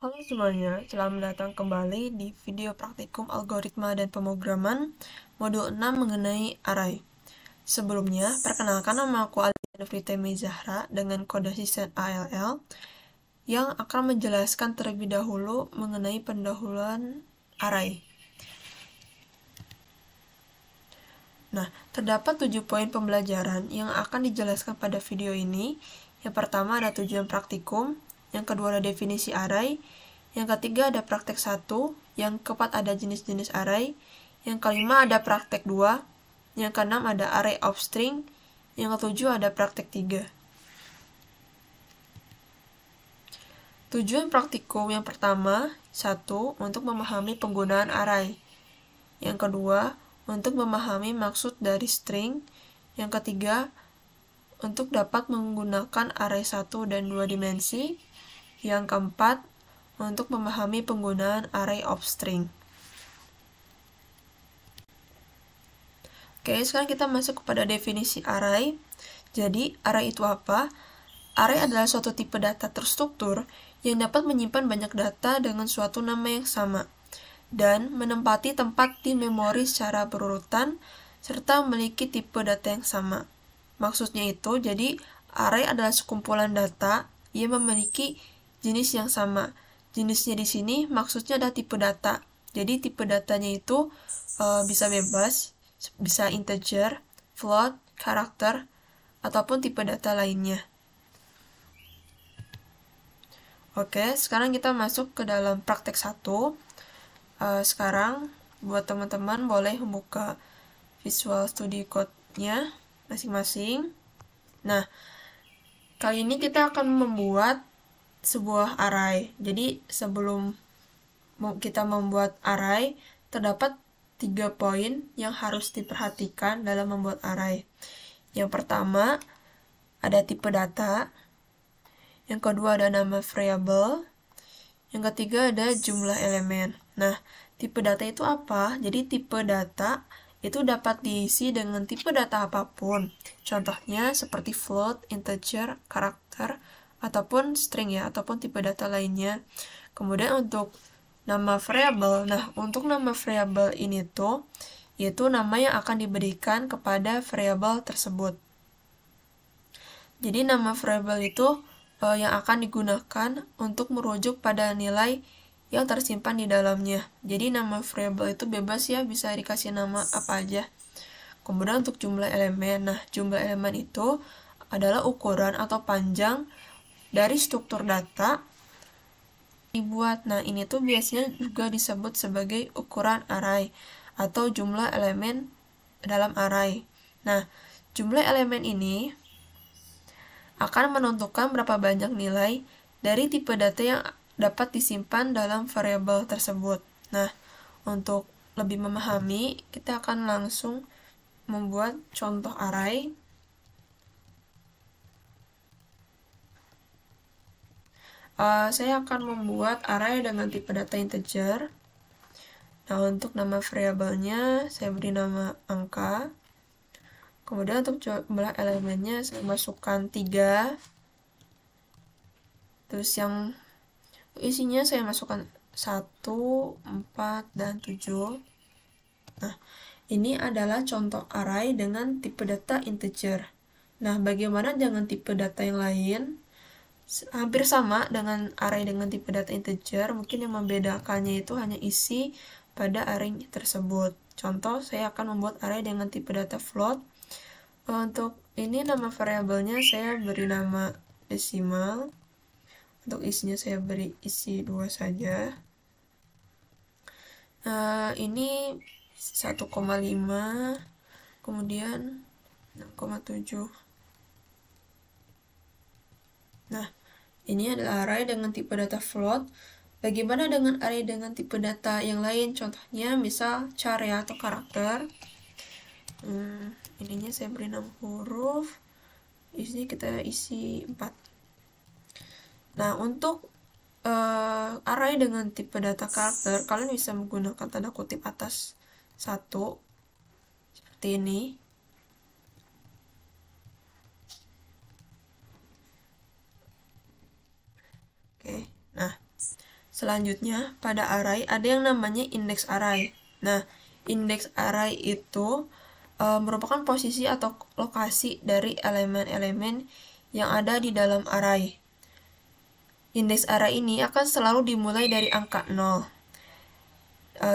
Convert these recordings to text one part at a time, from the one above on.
Halo semuanya, selamat datang kembali di video praktikum algoritma dan pemrograman modul 6 mengenai array. Sebelumnya, perkenalkan nama aku Alina Fritemi Zahra dengan kode sisen ALL yang akan menjelaskan terlebih dahulu mengenai pendahuluan array. Nah, terdapat 7 poin pembelajaran yang akan dijelaskan pada video ini. Yang pertama ada tujuan praktikum, yang kedua ada definisi array, yang ketiga ada praktek 1, yang keempat ada jenis-jenis array, yang kelima ada praktek 2, yang keenam ada array of string, yang ketujuh ada praktek 3. Tujuan praktikum yang pertama, 1. Untuk memahami penggunaan array. Yang kedua, untuk memahami maksud dari string. Yang ketiga, untuk dapat menggunakan array 1 dan 2 dimensi. Yang keempat, untuk memahami penggunaan array of string. Oke, sekarang kita masuk kepada definisi array. Jadi, array itu apa? Array adalah suatu tipe data terstruktur yang dapat menyimpan banyak data dengan suatu nama yang sama dan menempati tempat di memori secara berurutan serta memiliki tipe data yang sama. Maksudnya itu, jadi array adalah sekumpulan data yang memiliki jenis yang sama. Jenisnya di sini maksudnya ada tipe data. Jadi tipe datanya itu bisa bebas, bisa integer, float, karakter, ataupun tipe data lainnya. Oke, sekarang kita masuk ke dalam praktek 1. Sekarang buat teman-teman boleh membuka Visual Studio Code-nya masing-masing. Nah, kali ini kita akan membuat sebuah array. Jadi sebelum kita membuat array, terdapat 3 poin yang harus diperhatikan dalam membuat array. Yang pertama, ada tipe data. Yang kedua, ada nama variable. Yang ketiga, ada jumlah elemen. Nah, tipe data itu apa? Jadi tipe data itu dapat diisi dengan tipe data apapun. Contohnya seperti float, integer, karakter, ataupun string ya, ataupun tipe data lainnya. Kemudian untuk nama variable, nah untuk nama variable ini tuh, yaitu nama yang akan diberikan kepada variable tersebut. Jadi nama variable itu yang akan digunakan untuk merujuk pada nilai yang tersimpan di dalamnya. Jadi nama variable itu bebas ya, bisa dikasih nama apa aja. Kemudian untuk jumlah elemen, nah jumlah elemen itu adalah ukuran atau panjang dari struktur data dibuat. Nah ini tuh biasanya juga disebut sebagai ukuran array atau jumlah elemen dalam array. Nah jumlah elemen ini akan menentukan berapa banyak nilai dari tipe data yang dapat disimpan dalam variabel tersebut. Nah, untuk lebih memahami, kita akan langsung membuat contoh array. Saya akan membuat array dengan tipe data integer. Nah, untuk nama variabelnya, saya beri nama angka. Kemudian untuk jumlah elemennya, saya masukkan 3. Terus yang isinya saya masukkan 1, 4, dan 7. Nah, ini adalah contoh array dengan tipe data integer. Nah, bagaimana dengan tipe data yang lain? Hampir sama dengan array dengan tipe data integer, mungkin yang membedakannya itu hanya isi pada array tersebut. Contoh, saya akan membuat array dengan tipe data float. Untuk ini nama variabelnya saya beri nama desimal. Untuk isinya saya beri isi 2 saja. Ini 1,5, kemudian 6,7. Nah, ini adalah array dengan tipe data float. Bagaimana dengan array dengan tipe data yang lain? Contohnya misal char ya, atau karakter. Ininya saya beri 6 huruf. Di sini kita isi 4. Nah, untuk array dengan tipe data karakter, kalian bisa menggunakan tanda kutip atas 1 seperti ini. Oke, nah Selanjutnya, pada array ada yang namanya index array. Nah, index array itu merupakan posisi atau lokasi dari elemen-elemen yang ada di dalam array. Indeks array ini akan selalu dimulai dari angka 0.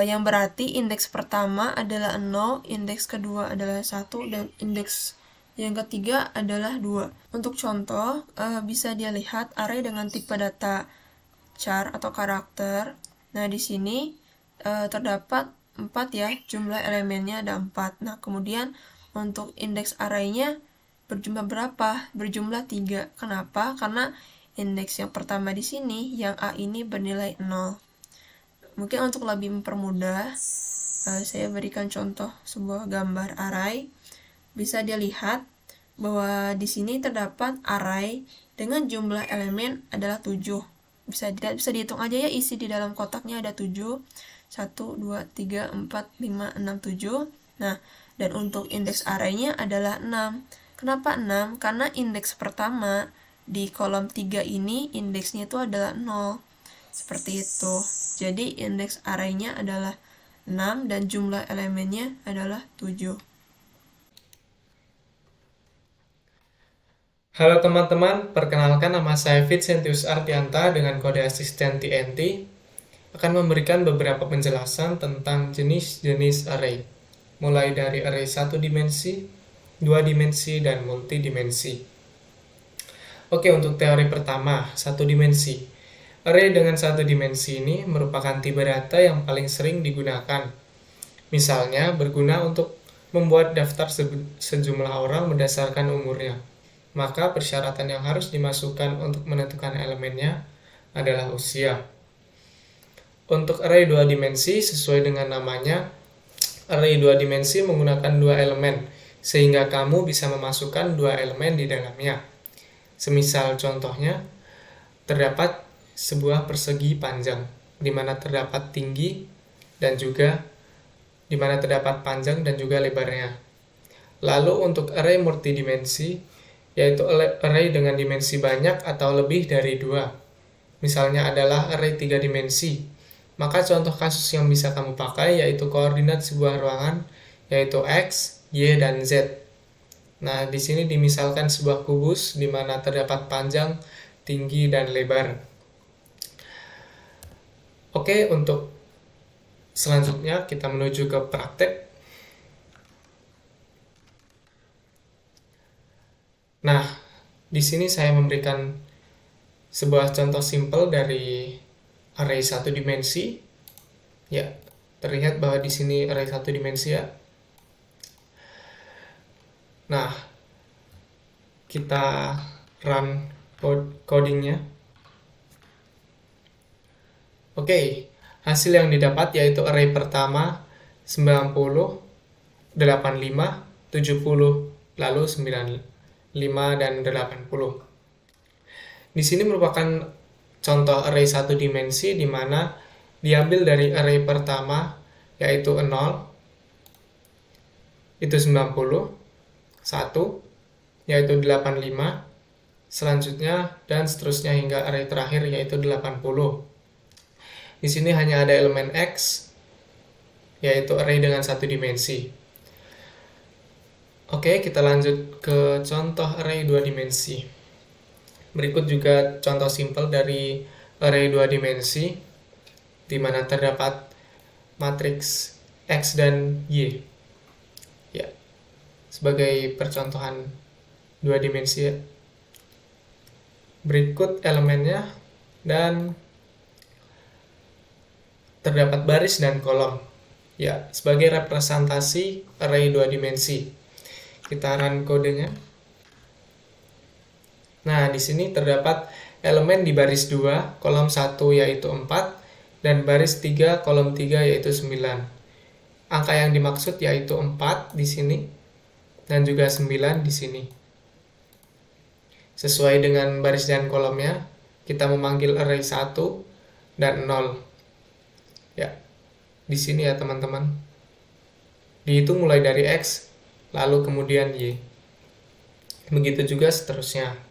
Yang berarti indeks pertama adalah 0, indeks kedua adalah 1, dan indeks yang ketiga adalah 2. Untuk contoh, bisa dilihat array dengan tipe data char atau karakter. Nah, di sini terdapat 4 ya, jumlah elemennya ada 4. Nah, kemudian untuk indeks array-nya berjumlah berapa? Berjumlah 3. Kenapa? Karena indeks yang pertama di sini, yang A ini bernilai 0. Mungkin untuk lebih mempermudah, saya berikan contoh sebuah gambar array. Bisa dilihat bahwa di sini terdapat array dengan jumlah elemen adalah 7. Bisa dihitung aja ya, isi di dalam kotaknya ada 7. 1, 2, 3, 4, 5, 6, 7. Nah, dan untuk indeks array-nya adalah 6. Kenapa 6? Karena indeks pertama di kolom 3 ini indeksnya itu adalah 0. Seperti itu. Jadi indeks array-nya adalah 6 dan jumlah elemennya adalah 7. Halo teman-teman, perkenalkan nama saya Vincentius Ardianta dengan kode asisten TNT. Akan memberikan beberapa penjelasan tentang jenis-jenis array, mulai dari array 1 dimensi, 2 dimensi, dan multidimensi. Oke, untuk teori pertama, 1 dimensi. Array dengan 1 dimensi ini merupakan tipe data yang paling sering digunakan. Misalnya, berguna untuk membuat daftar sejumlah orang berdasarkan umurnya. Maka persyaratan yang harus dimasukkan untuk menentukan elemennya adalah usia. Untuk array 2 dimensi, sesuai dengan namanya, array 2 dimensi menggunakan 2 elemen, sehingga kamu bisa memasukkan 2 elemen di dalamnya. Semisal contohnya, terdapat sebuah persegi panjang, di mana terdapat tinggi dan juga di mana terdapat panjang dan juga lebarnya. Lalu untuk array multidimensi, yaitu array dengan dimensi banyak atau lebih dari 2. Misalnya adalah array 3 dimensi. Maka contoh kasus yang bisa kamu pakai yaitu koordinat sebuah ruangan, yaitu X, Y, dan Z. Nah, di sini dimisalkan sebuah kubus di mana terdapat panjang, tinggi, dan lebar. Oke, untuk selanjutnya kita menuju ke praktek. Nah, di sini saya memberikan sebuah contoh simpel dari array 1 dimensi. Ya, terlihat bahwa di sini array 1 dimensi ya. Nah, kita run codingnya. Oke, hasil yang didapat yaitu array pertama 90, 85, 70, lalu 95 dan 80. Di sini merupakan contoh array 1 dimensi di mana diambil dari array pertama yaitu 0, itu 90, 1, yaitu 85, selanjutnya dan seterusnya hingga array terakhir yaitu 80. Di sini hanya ada elemen X, yaitu array dengan 1 dimensi. Oke, kita lanjut ke contoh array 2 dimensi. Berikut juga contoh simpel dari array 2 dimensi, di mana terdapat matriks X dan Y. Ya, sebagai percontohan 2 dimensi ya. Berikut elemennya dan terdapat baris dan kolom. Ya, sebagai representasi array 2 dimensi. Kita run kodenya. Nah, di sini terdapat elemen di baris 2, kolom 1 yaitu 4, dan baris 3, kolom 3 yaitu 9. Angka yang dimaksud yaitu 4 di sini, dan juga 9 di sini. Sesuai dengan baris dan kolomnya, kita memanggil array 1 dan 0. Ya, di sini ya teman-teman. Dihitung mulai dari X, lalu kemudian Y. Begitu juga seterusnya.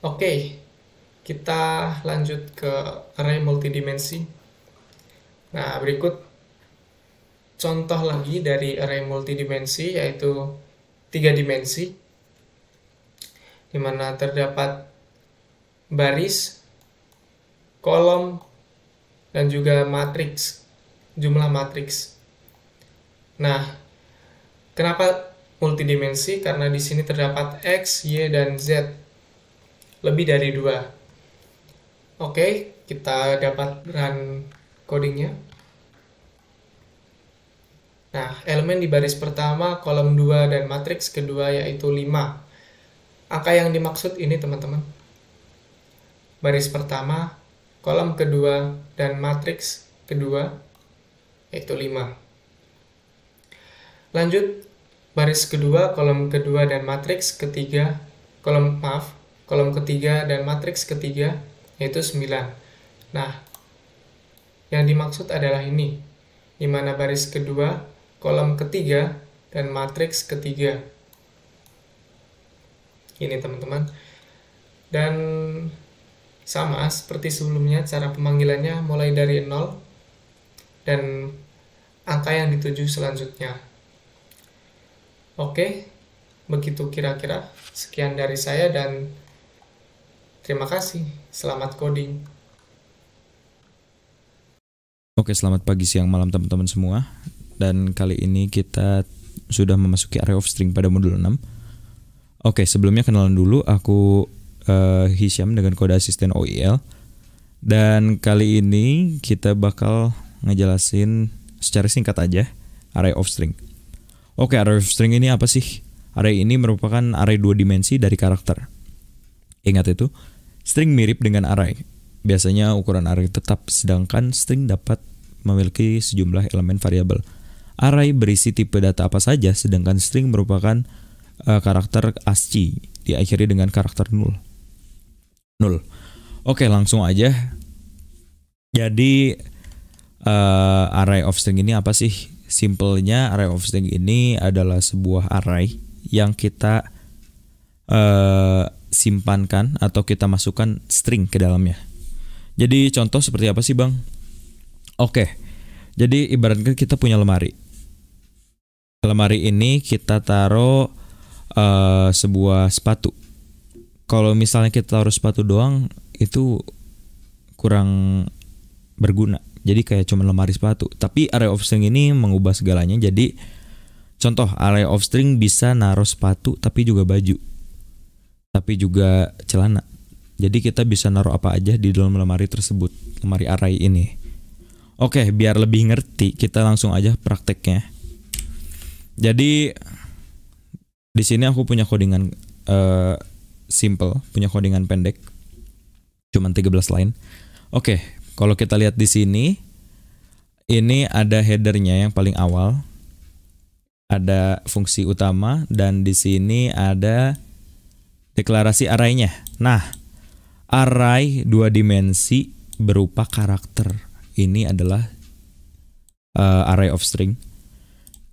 Oke, kita lanjut ke array multidimensi. Nah, berikut contoh lagi dari array multidimensi, yaitu 3 dimensi, di mana terdapat baris, kolom, dan juga matriks, jumlah matriks. Nah, kenapa multidimensi? Karena di sini terdapat X, Y, dan Z, lebih dari 2. Oke, kita dapat run codingnya. Nah, elemen di baris pertama, kolom 2, dan matriks kedua yaitu 5. Angka yang dimaksud ini teman-teman. Baris pertama, kolom kedua, dan matriks kedua yaitu 5. Lanjut, baris kedua, kolom kedua, dan matriks ketiga, kolom ketiga dan matriks ketiga yaitu 9. Nah, yang dimaksud adalah ini, di mana baris kedua, kolom ketiga, dan matriks ketiga. Ini teman-teman. Dan sama seperti sebelumnya, cara pemanggilannya mulai dari 0 dan angka yang dituju selanjutnya. Oke, begitu kira-kira. Sekian dari saya dan terima kasih. Selamat coding. Oke, selamat pagi, siang, malam teman-teman semua. Dan kali ini kita sudah memasuki array of string pada modul 6. Oke, sebelumnya kenalan dulu, aku Hisyam dengan kode asisten OIL. Dan kali ini kita bakal ngejelasin secara singkat aja array of string. Oke, array of string ini apa sih? Array ini merupakan array 2 dimensi dari karakter. Ingat itu, string mirip dengan array. Biasanya ukuran array tetap, sedangkan string dapat memiliki sejumlah elemen variabel. Array berisi tipe data apa saja, sedangkan string merupakan karakter ASCII, diakhiri dengan karakter 0. Oke, langsung aja. Jadi, array of string ini apa sih? Simpelnya, array of string ini adalah sebuah array yang kita simpankan atau kita masukkan string ke dalamnya. Jadi contoh seperti apa sih bang? Oke, jadi ibaratkan kita punya lemari. Lemari ini kita taruh sebuah sepatu. Kalau misalnya kita taruh sepatu doang, itu kurang berguna. Jadi kayak cuma lemari sepatu. Tapi array of string ini mengubah segalanya. Jadi contoh, array of string bisa naruh sepatu tapi juga baju, tapi juga celana. Jadi kita bisa naruh apa aja di dalam lemari tersebut, lemari array ini. Oke, biar lebih ngerti, kita langsung aja prakteknya. Jadi di sini aku punya codingan simple, punya codingan pendek, cuman 13 line. Oke, kalau kita lihat di sini, ini ada headernya yang paling awal, ada fungsi utama, dan di sini ada deklarasi array-nya. Nah, array 2 dimensi berupa karakter. Ini adalah array of string.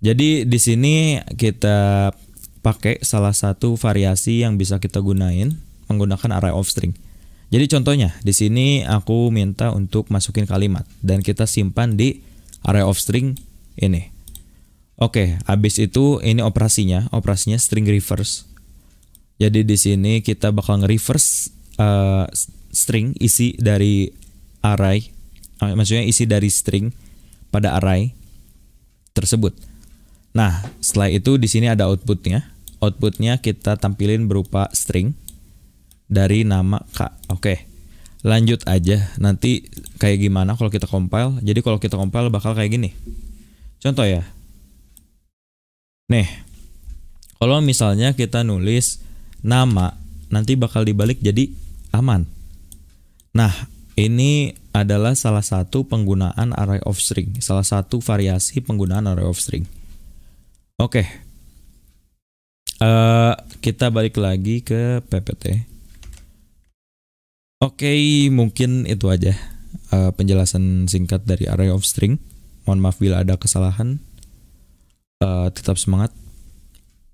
Jadi di sini kita pakai salah satu variasi yang bisa kita gunain menggunakan array of string. Jadi contohnya di sini aku minta untuk masukin kalimat dan kita simpan di array of string ini. Oke, habis itu ini operasinya string reverse. Jadi di sini kita bakal nge-reverse string isi dari array, maksudnya isi dari string pada array tersebut. Nah, setelah itu di sini ada outputnya. Outputnya kita tampilin berupa string dari nama K. Oke, lanjut aja. Nanti kayak gimana kalau kita compile? Jadi kalau kita compile bakal kayak gini. Contoh ya. Nih, kalau misalnya kita nulis nama, nanti bakal dibalik jadi aman. Nah, ini adalah salah satu penggunaan array of string, salah satu variasi penggunaan array of string. Oke, kita balik lagi ke PPT. Oke, mungkin itu aja penjelasan singkat dari array of string. Mohon maaf bila ada kesalahan. Tetap semangat.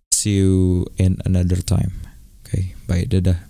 See you in another time. Oke, bye, dadah.